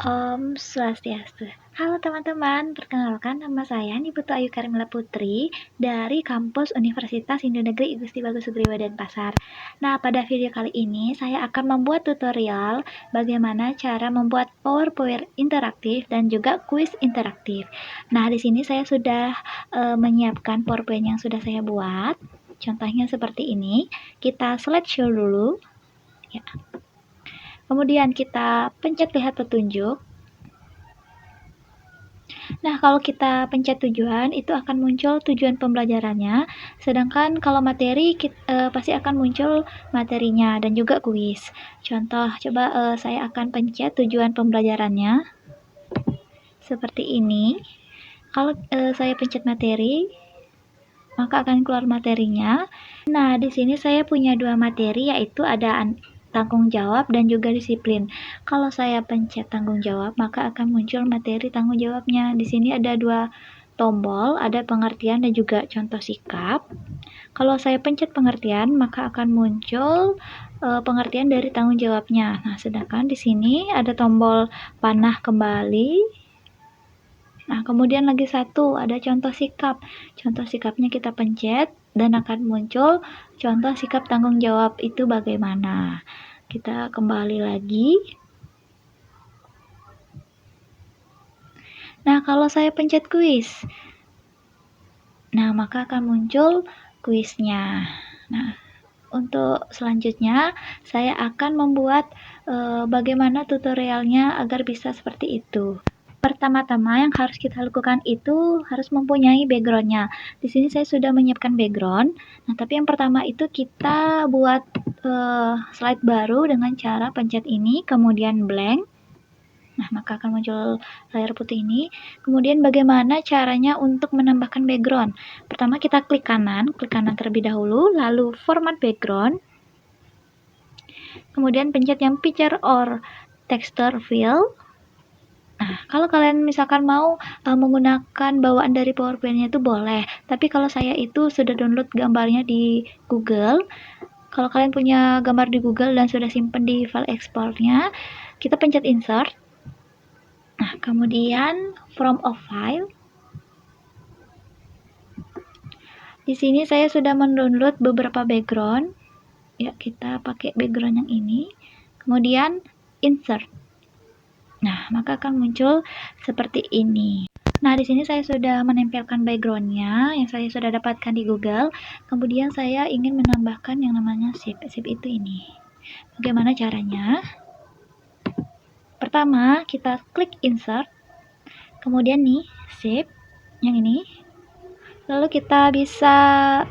Om Swastiastu. Halo teman-teman, perkenalkan nama saya Niputu Ayu Karimila Putri dari kampus Universitas Hindu Negeri Igusti Bagus Sugriwa Denpasar. Nah, pada video kali ini saya akan membuat tutorial bagaimana cara membuat PowerPoint interaktif dan juga kuis interaktif. Nah, di sini saya sudah menyiapkan PowerPoint yang sudah saya buat. Contohnya seperti ini. Kita slideshow dulu. Ya. Kemudian kita pencet lihat petunjuk. Nah, kalau kita pencet tujuan, itu akan muncul tujuan pembelajarannya. Sedangkan kalau materi, pasti akan muncul materinya dan juga kuis. Contoh, coba saya akan pencet tujuan pembelajarannya. Seperti ini. Kalau saya pencet materi, maka akan keluar materinya. Nah, di sini saya punya dua materi, yaitu ada tanggung jawab dan juga disiplin. Kalau saya pencet tanggung jawab, maka akan muncul materi tanggung jawabnya. Di sini ada dua tombol, ada pengertian dan juga contoh sikap. Kalau saya pencet pengertian, maka akan muncul pengertian dari tanggung jawabnya. Nah, sedangkan di sini ada tombol panah kembali. Nah, kemudian lagi satu, ada contoh sikap. Contoh sikapnya kita pencet dan akan muncul contoh sikap tanggung jawab itu bagaimana. Kita kembali lagi. Nah, kalau saya pencet kuis, nah maka akan muncul kuisnya. Nah, untuk selanjutnya saya akan membuat bagaimana tutorialnya agar bisa seperti itu. Pertama-tama yang harus kita lakukan itu harus mempunyai backgroundnya. Di sini saya sudah menyiapkan background. Nah, tapi yang pertama itu kita buat slide baru dengan cara pencet ini, kemudian blank. Nah, maka akan muncul layar putih ini. Kemudian bagaimana caranya untuk menambahkan background? Pertama kita klik kanan terlebih dahulu, lalu format background. Kemudian pencet yang picture or texture fill. Nah, kalau kalian misalkan mau menggunakan bawaan dari PowerPoint-nya itu boleh. Tapi kalau saya itu sudah download gambarnya di Google. Kalau kalian punya gambar di Google dan sudah simpan di file exportnya, kita pencet insert. Nah, kemudian from a file. Di sini saya sudah mendownload beberapa background. Ya, kita pakai background yang ini. Kemudian insert. Nah, maka akan muncul seperti ini. Nah, di sini saya sudah menempelkan backgroundnya yang saya sudah dapatkan di Google. Kemudian saya ingin menambahkan yang namanya shape. Shape itu ini. Bagaimana caranya? Pertama, kita klik insert. Kemudian nih, shape yang ini. Lalu kita bisa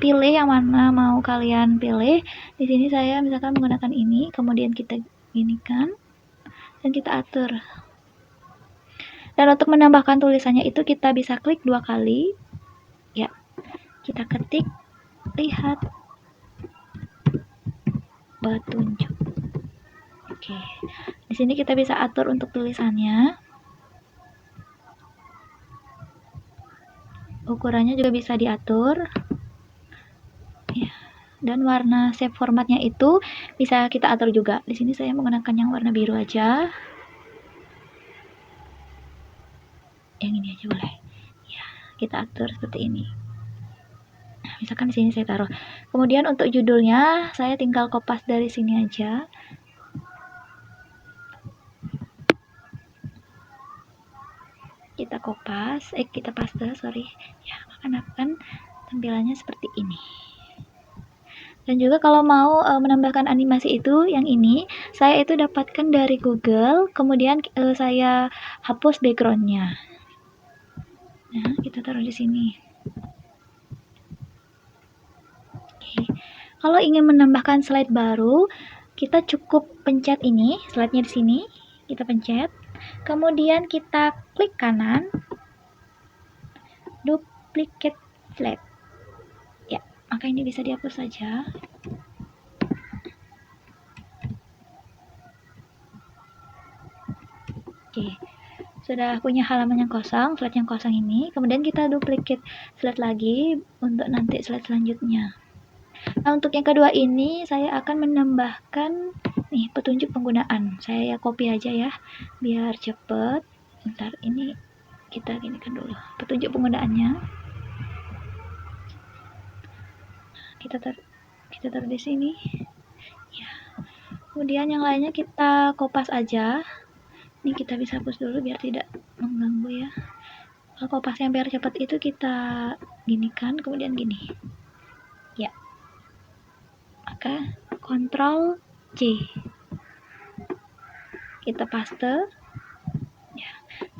pilih yang mana mau kalian pilih. Di sini saya misalkan menggunakan ini, kemudian kita ginikan dan kita atur. Dan untuk menambahkan tulisannya itu kita bisa klik 2 kali. Ya. Kita ketik lihat petunjuk. Oke. Di sini kita bisa atur untuk tulisannya. Ukurannya juga bisa diatur. Ya. Dan warna shape formatnya itu bisa kita atur juga. Di sini saya menggunakan yang warna biru aja. Yang ini aja boleh. Ya, kita atur seperti ini. Nah, misalkan di sini saya taruh. Kemudian untuk judulnya saya tinggal kopas dari sini aja. Kita kopas, kita paste, sorry. Ya, akan tampilannya seperti ini. Dan juga kalau mau menambahkan animasi itu yang ini, saya itu dapatkan dari Google, kemudian saya hapus backgroundnya. Nah, kita taruh di sini. Oke. Kalau ingin menambahkan slide baru, kita cukup pencet ini, slide-nya di sini, kita pencet. Kemudian kita klik kanan, duplicate slide. Ya, maka ini bisa dihapus saja. Oke, sudah punya halaman yang kosong, slide yang kosong ini. Kemudian kita duplicate slide lagi untuk nanti slide selanjutnya. Nah, untuk yang kedua ini saya akan menambahkan Nih, petunjuk penggunaan. Saya copy aja ya, biar cepet. Bentar, ini kita ginikan dulu. Petunjuk penggunaannya. Kita taruh di sini. Ya. Kemudian yang lainnya kita kopas aja. Ini kita bisa hapus dulu biar tidak mengganggu ya. Kalau kopas yang biar cepat itu kita ginikan, kemudian gini. Ya. Maka Ctrl C. Kita paste. Ya.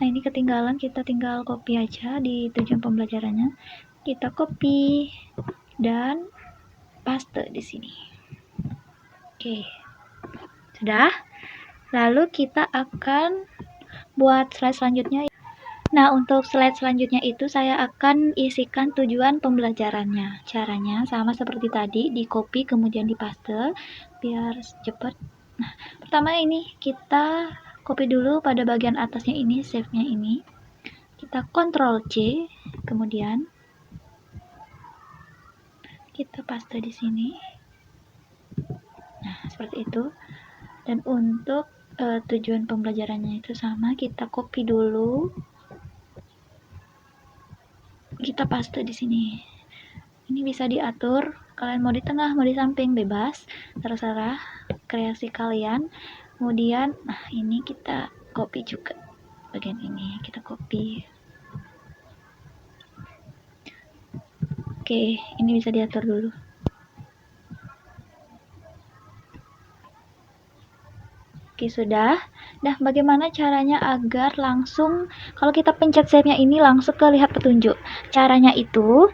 Nah, ini ketinggalan, kita tinggal copy aja di tujuan pembelajarannya. Kita copy dan paste di sini. Oke. Sudah. Lalu kita akan buat slide selanjutnya. Nah, untuk slide selanjutnya itu saya akan isikan tujuan pembelajarannya. Caranya sama seperti tadi, di copy kemudian di paste biar cepat. Nah, pertama ini kita copy dulu pada bagian atasnya ini, save-nya ini. Kita Ctrl C, kemudian kita paste di sini. Nah, seperti itu. Dan untuk tujuan pembelajarannya itu sama, kita copy dulu. Kita paste di sini. Ini bisa diatur, kalian mau di tengah, mau di samping, bebas, terserah kreasi kalian. Kemudian, nah ini kita copy juga. Bagian ini kita copy. Oke, ini bisa diatur dulu. Oke, sudah. Nah, bagaimana caranya agar langsung kalau kita pencet save-nya ini langsung ke lihat petunjuk? Caranya itu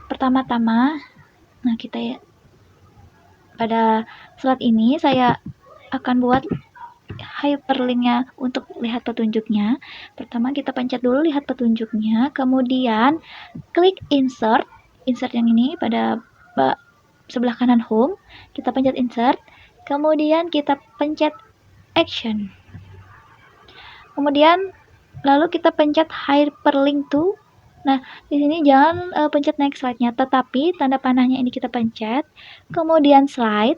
pertama-tama, nah kita ya pada slide ini saya akan buat hyperlinknya untuk lihat petunjuknya. Pertama kita pencet dulu lihat petunjuknya, kemudian klik insert yang ini pada sebelah kanan home, kita pencet insert, kemudian kita pencet action, kemudian lalu kita pencet hyperlink to. Nah, di sini jangan pencet next slide-nya, tetapi tanda panahnya ini kita pencet, kemudian slide.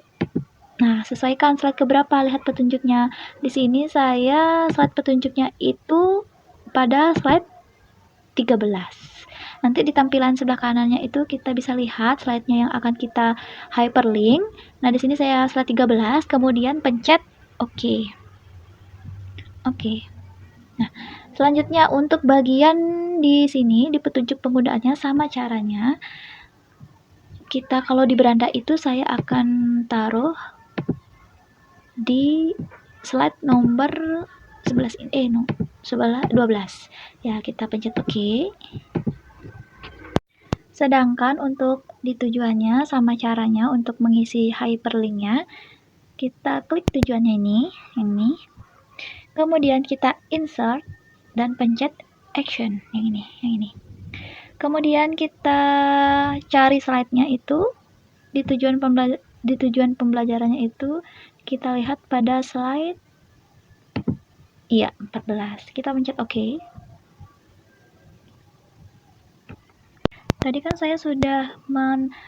Nah, sesuaikan slide keberapa, lihat petunjuknya. Di sini saya slide petunjuknya itu pada slide 13. Nanti di tampilan sebelah kanannya itu kita bisa lihat slide-nya yang akan kita hyperlink. Nah, di sini saya slide 13, kemudian pencet OK. Oke. Nah, selanjutnya untuk bagian di sini, di petunjuk penggunaannya sama caranya. Kita kalau di beranda itu saya akan taruh di slide nomor 11 12. Ya, kita pencet OK. Sedangkan untuk di tujuannya sama caranya untuk mengisi hyperlinknya. Kita klik tujuannya ini, yang ini. Kemudian kita insert dan pencet action, yang ini. Kemudian kita cari slide-nya itu di tujuan pembelajarannya itu kita lihat pada slide 14. Kita pencet OK. Tadi kan saya sudah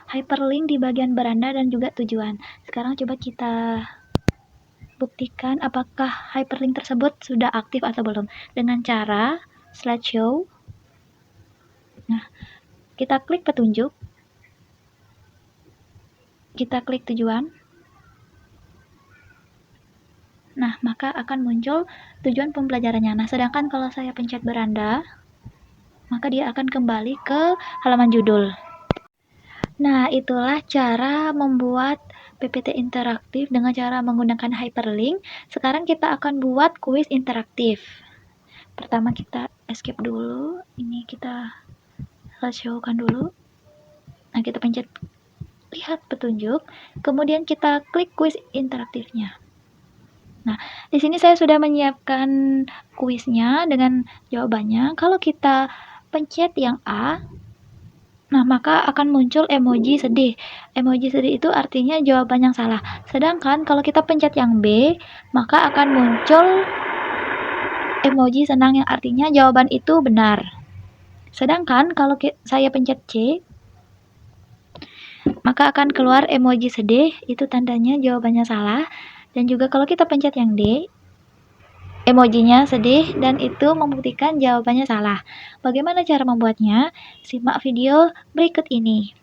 hyperlink di bagian beranda dan juga tujuan. Sekarang coba kita buktikan apakah hyperlink tersebut sudah aktif atau belum dengan cara slideshow. Nah, kita klik petunjuk, kita klik tujuan. Nah, maka akan muncul tujuan pembelajarannya. Nah, sedangkan kalau saya pencet beranda, maka dia akan kembali ke halaman judul. Nah, itulah cara membuat PPT interaktif dengan cara menggunakan hyperlink. Sekarang kita akan buat kuis interaktif. Pertama kita escape dulu. Ini kita slideshow-kan dulu. Nah, kita pencet lihat petunjuk, kemudian kita klik kuis interaktifnya. Nah, di sini saya sudah menyiapkan kuisnya dengan jawabannya. Kalau kita pencet yang A, nah maka akan muncul emoji sedih. Emoji sedih itu artinya jawaban yang salah. Sedangkan kalau kita pencet yang B, maka akan muncul emoji senang yang artinya jawaban itu benar. Sedangkan kalau saya pencet C, maka akan keluar emoji sedih, itu tandanya jawabannya salah. Dan juga kalau kita pencet yang D, emojinya sedih dan itu membuktikan jawabannya salah. Bagaimana cara membuatnya? Simak video berikut ini.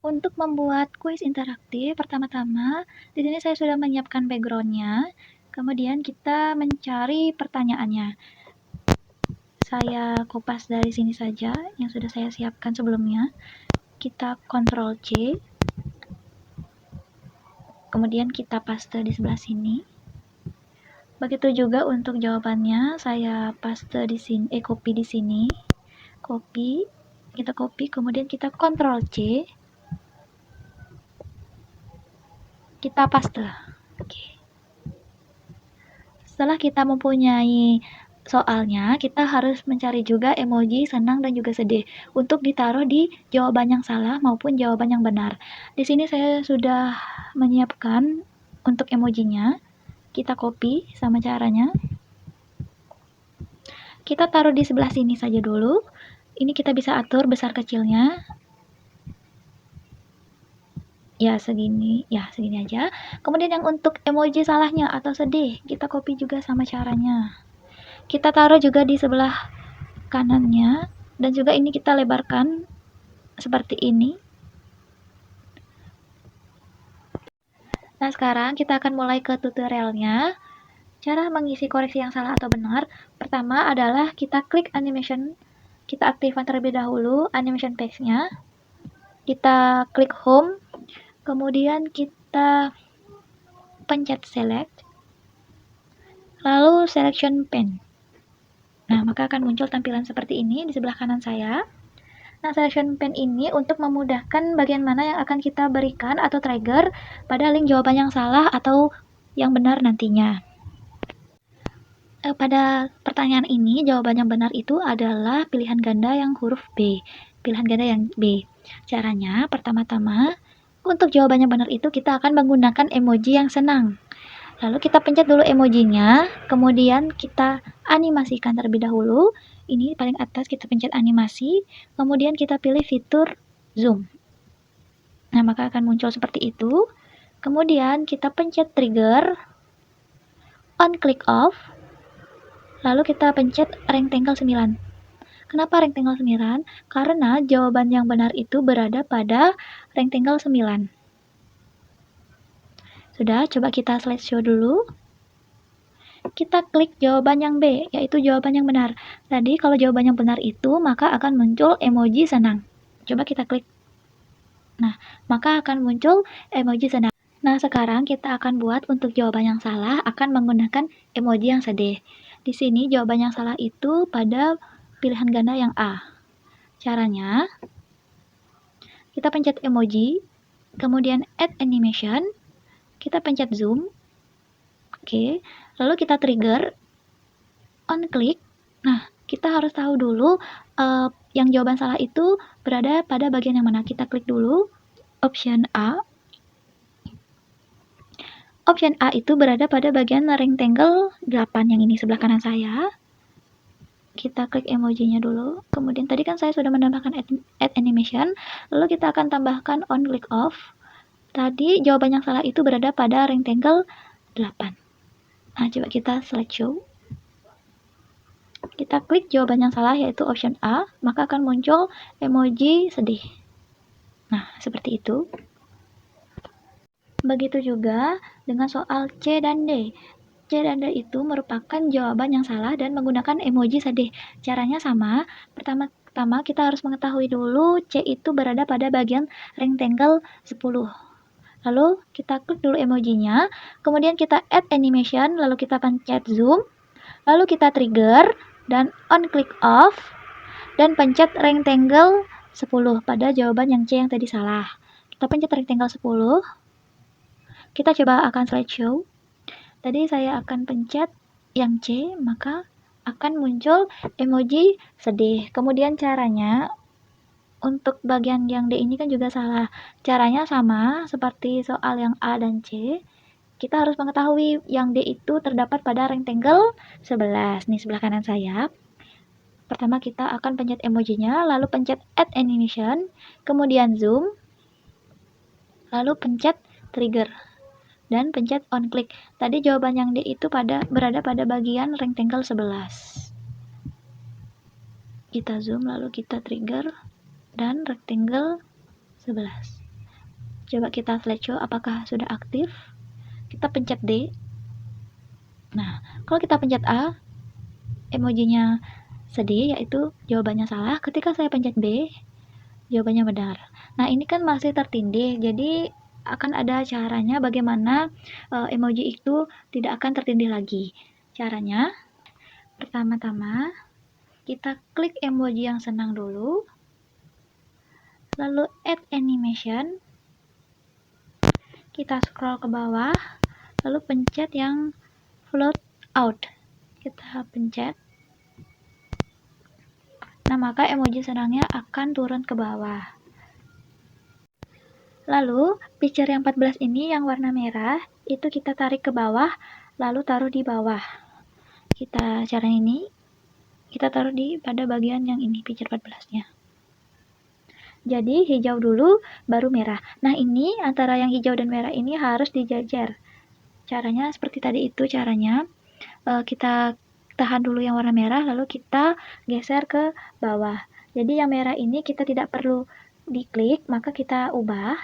Untuk membuat kuis interaktif, pertama-tama di sini saya sudah menyiapkan backgroundnya. Kemudian kita mencari pertanyaannya. Saya kopas dari sini saja yang sudah saya siapkan sebelumnya. Kita Ctrl C. Kemudian kita paste di sebelah sini. Begitu juga untuk jawabannya, saya paste di sini, copy di sini. Copy, kita copy, kemudian kita Ctrl C. Kita paste. Oke. Setelah kita mempunyai soalnya, kita harus mencari juga emoji senang dan juga sedih untuk ditaruh di jawaban yang salah maupun jawaban yang benar. Di sini saya sudah menyiapkan untuk emojinya. Kita copy sama caranya. Kita taruh di sebelah sini saja dulu. Ini kita bisa atur besar kecilnya. Ya segini aja. Kemudian yang untuk emoji salahnya atau sedih, kita copy juga sama caranya. Kita taruh juga di sebelah kanannya dan juga ini kita lebarkan seperti ini. Nah, sekarang kita akan mulai ke tutorialnya. Cara mengisi koreksi yang salah atau benar, pertama adalah kita klik animation, kita aktifkan terlebih dahulu animation page-nya. Kita klik home, kemudian kita pencet select, lalu selection pen. Nah, maka akan muncul tampilan seperti ini di sebelah kanan saya. Nah, selection pen ini untuk memudahkan bagian mana yang akan kita berikan atau trigger pada link jawaban yang salah atau yang benar nantinya. Pada pertanyaan ini, jawaban yang benar itu adalah pilihan ganda yang huruf B. Pilihan ganda yang B. Caranya, pertama-tama, untuk jawaban yang benar itu kita akan menggunakan emoji yang senang. Lalu kita pencet dulu emojinya, kemudian kita animasikan terlebih dahulu. Ini paling atas kita pencet animasi, kemudian kita pilih fitur zoom. Nah, maka akan muncul seperti itu. Kemudian kita pencet trigger, on click off, lalu kita pencet rectangle 9. Kenapa rectangle 9? Karena jawaban yang benar itu berada pada rectangle 9. Sudah, coba kita slideshow dulu. Kita klik jawaban yang B, yaitu jawaban yang benar. Tadi kalau jawaban yang benar itu, maka akan muncul emoji senang. Coba kita klik. Nah, maka akan muncul emoji senang. Nah, sekarang kita akan buat untuk jawaban yang salah akan menggunakan emoji yang sedih. Di sini jawaban yang salah itu pada pilihan ganda yang A. Caranya, kita pencet emoji, kemudian add animation, kita pencet zoom. Oke, lalu kita trigger, on click. Nah, kita harus tahu dulu yang jawaban salah itu berada pada bagian yang mana. Kita klik dulu option A. Option A itu berada pada bagian rectangle 8 yang ini sebelah kanan saya. Kita klik emojinya dulu. Kemudian tadi kan saya sudah menambahkan add animation, lalu kita akan tambahkan on click off. Tadi jawaban yang salah itu berada pada rectangle 8. Nah, coba kita slideshow. Kita klik jawaban yang salah yaitu option A, maka akan muncul emoji sedih. Nah, seperti itu. Begitu juga dengan soal C dan D. C dan D itu merupakan jawaban yang salah dan menggunakan emoji sedih. Caranya sama. Pertama-tama kita harus mengetahui dulu C itu berada pada bagian rectangle 10. Lalu kita klik dulu emojinya, kemudian kita add animation, lalu kita pencet zoom, lalu kita trigger dan on click off dan pencet rectangle 10 pada jawaban yang C yang tadi salah. Kita pencet rectangle 10. Kita coba akan slideshow. Tadi saya akan pencet yang C, maka akan muncul emoji sedih. Kemudian caranya untuk bagian yang D ini kan juga salah. Caranya sama seperti soal yang A dan C. Kita harus mengetahui yang D itu terdapat pada rectangle 11. Nih sebelah kanan saya. Pertama kita akan pencet emojinya, lalu pencet add animation, kemudian zoom, lalu pencet trigger. dan pencet on click. Tadi jawaban yang D itu berada pada bagian rectangle 11. Kita zoom lalu kita trigger dan rectangle 11. Coba kita slideshow apakah sudah aktif. Kita pencet D. Nah, kalau kita pencet A, emojinya sedih, yaitu jawabannya salah. Ketika saya pencet B, jawabannya benar. Nah, ini kan masih tertindih, jadi akan ada caranya bagaimana emoji itu tidak akan tertindih lagi. Caranya, pertama-tama kita klik emoji yang senang dulu, lalu add animation, kita scroll ke bawah, lalu pencet yang float out. Kita pencet. Nah, maka emoji senangnya akan turun ke bawah. Lalu, picture yang 14 ini yang warna merah, itu kita tarik ke bawah, lalu taruh di bawah. Cara ini, kita taruh pada bagian yang ini, picture 14-nya. Jadi, hijau dulu, baru merah. Nah, ini antara yang hijau dan merah ini harus dijajar. Caranya seperti tadi itu caranya. Kita tahan dulu yang warna merah, lalu kita geser ke bawah. Jadi yang merah ini kita tidak perlu diklik, maka kita ubah.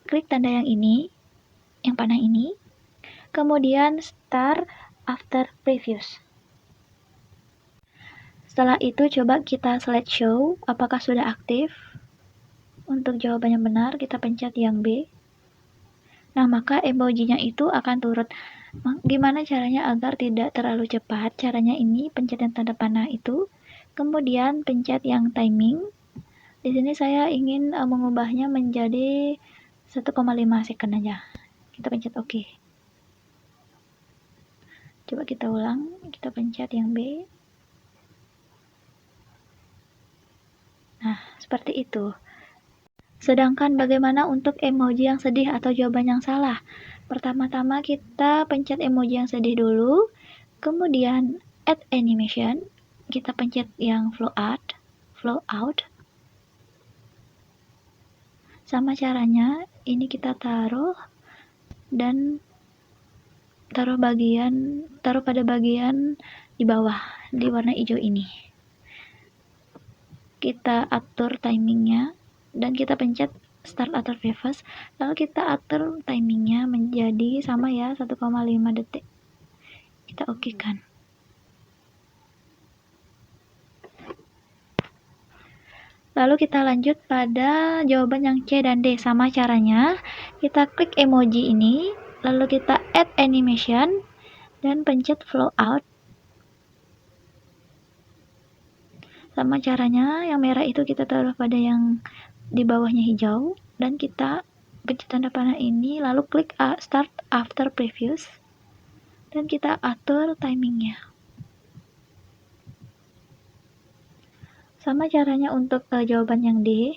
Klik tanda yang ini, yang panah ini, kemudian start after previous. Setelah itu coba kita slideshow apakah sudah aktif. Untuk jawabannya benar, kita pencet yang B. Nah, maka emojinya itu akan turun. Gimana caranya agar tidak terlalu cepat? Caranya ini, pencet yang tanda panah itu, kemudian pencet yang timing. Di sini saya ingin mengubahnya menjadi 1,5 second aja. Kita pencet OK. Coba kita ulang, kita pencet yang B. Nah, seperti itu. Sedangkan bagaimana untuk emoji yang sedih atau jawaban yang salah? Pertama-tama kita pencet emoji yang sedih dulu, kemudian add animation, kita pencet yang flow out. Sama caranya, ini kita taruh dan taruh pada bagian di bawah, di warna hijau ini. Kita atur timingnya dan kita pencet start after previous, lalu kita atur timingnya menjadi sama ya, 1,5 detik. Kita oke kan. Lalu kita lanjut pada jawaban yang C dan D. Sama caranya, kita klik emoji ini, lalu kita add animation, dan pencet flow out. Sama caranya, yang merah itu kita taruh pada yang di bawahnya hijau, dan kita pencet tanda panah ini, lalu klik start after previous, dan kita atur timingnya. Sama caranya untuk jawaban yang D,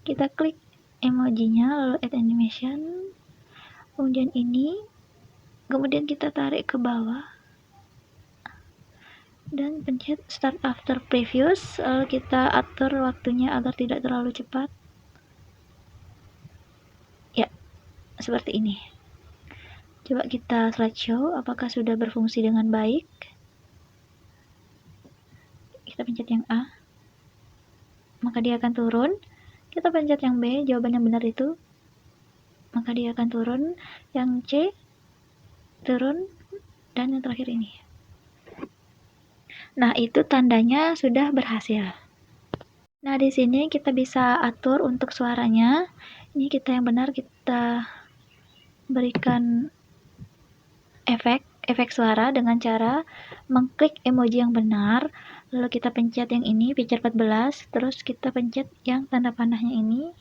kita klik emojinya, lalu add animation, kemudian ini, kemudian kita tarik ke bawah, dan pencet start after previous, lalu kita atur waktunya agar tidak terlalu cepat. Ya, seperti ini. Coba kita slideshow apakah sudah berfungsi dengan baik. Kita pencet yang A, maka dia akan turun. Kita pencet yang B, jawaban yang benar itu, maka dia akan turun. Yang C, turun. Dan yang terakhir ini. Nah, itu tandanya sudah berhasil. Nah, di sini kita bisa atur untuk suaranya. Ini kita yang benar, kita berikan efek suara dengan cara mengklik emoji yang benar, lalu kita pencet yang ini, picture 14, terus kita pencet yang tanda panahnya ini,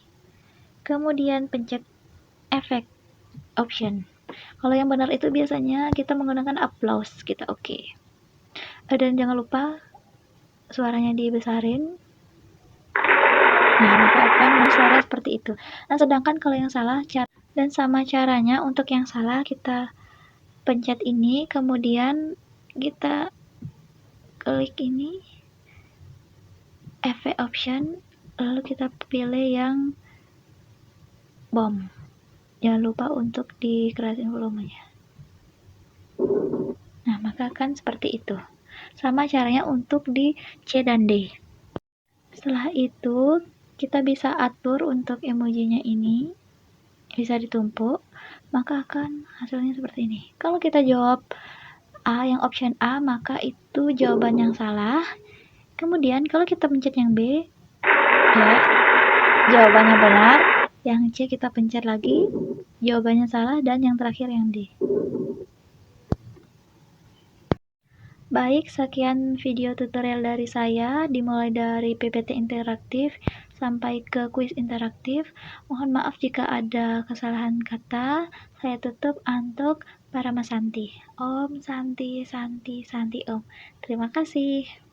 kemudian pencet efek option. Kalau yang benar itu biasanya kita menggunakan applause, kita oke. Dan jangan lupa suaranya dibesarin. Nah, maka akan suara seperti itu. Nah, sedangkan kalau yang salah, dan sama caranya untuk yang salah kita pencet ini, kemudian kita klik ini, efek option, lalu kita pilih yang bomb. Jangan lupa untuk dikerasin volumenya. Nah, maka akan seperti itu. Sama caranya untuk di C dan D. Setelah itu, kita bisa atur untuk emojinya ini, bisa ditumpuk, maka akan hasilnya seperti ini. Kalau kita jawab A, yang option A, maka itu jawaban yang salah. Kemudian kalau kita pencet yang B, ya, jawabannya benar. Yang C kita pencet lagi, jawabannya salah. Dan yang terakhir yang D. Baik, sekian video tutorial dari saya, dimulai dari PPT interaktif sampai ke kuis interaktif. Mohon maaf jika ada kesalahan kata. Saya tutup untuk para Mas Santi. Om Santi, Santi, Santi Om. Terima kasih.